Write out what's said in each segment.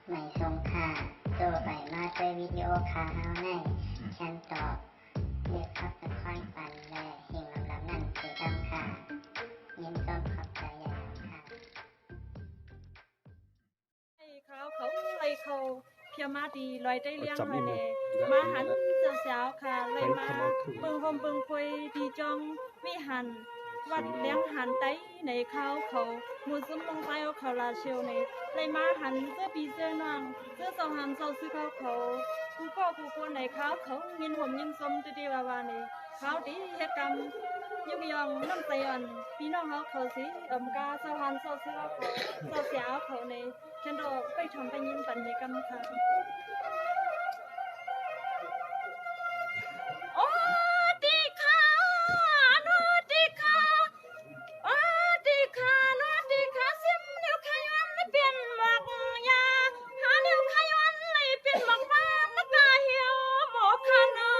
ไม่ทรงค่าตัวใบมาด้วยวิดีโอคาเฮาในฉันตอบเลือกขับตะค่อยปันและเฮงลำนั่นคือดำค่ะยินต้นขอบใจใหญ่ค่ะเขาเลยเขาเพียมาดีลอยได้เลี้ยงเลยเนี่ยมาหันเจ้าสาวค่ะเลยมาเบิ่งหอมเบิ่งคุยดีจ้องไม่หันวัดเลี้ยงหันไต้ในเขามูซุ่มลงไปเอาเขาลาเชียวในเลยมาหันเสื้อปีเสื้อนางเสื้อสองหันเศร้าซื้อเขากูก็กูคนในเขายินผมยินสมดีว่าในเขาดีเหตุกรรมยุกยองน้ำใจอ่อนพี่น้องเขาสิกาเศร้าหันเศร้าซื้อเขาเศร้าเสียเขาในฉันรอไปทำไปยินปัญญกรรมค่ะโอ้ดีค่ะโนดีค่ะโอ้ดีค่ะโนดีค่ะซิมนิ้วขยันเปลี่ยนหมอกยาหานิ้วขยันเลยเปลี่ยนหมอกฟ้านักกาเหี่ยวหมอกค่ะเนาะ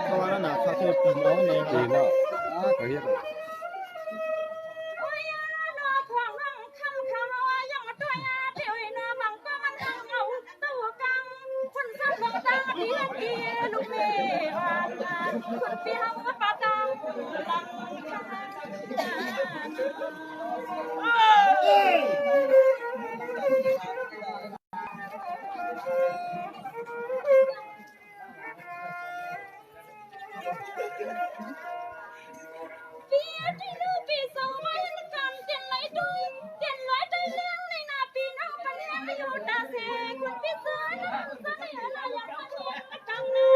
เพราะว่านั่นน่ะเขาคือปีนเอาเนี่ย ปีนเนาะก็เฮ็ด ลูกเอ๋คนเปียวปาตังลังปีที่ลูกปีสองไว้กันเตียนไหลดูเตียนไหลได้เลี้ยงในนาปีน้องปัญญาอยู่ตาเสคนปีเสือน้องสะไม่อะไรอย่างนี้กังนา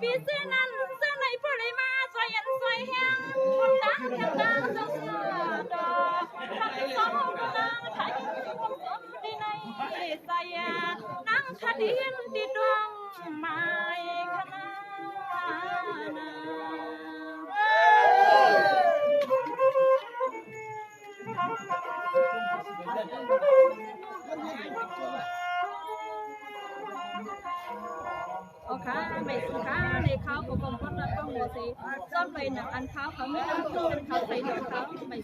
ปีเส้นนั้นเส้นไหนพอเลยมาใส่ยันใส่แห้งคนตาแข็งตาเสือเสือดอกทำสองกำลังไทยผมสมดีในใส่นั่งคดีนดีดวงไม้ขนาโอเคไม่สุดท้ายในเขาผมก็ต้องหัวสีจนไปหนักอันเขาไม่ต้องเป็นเขาใส่หนังเขาไม่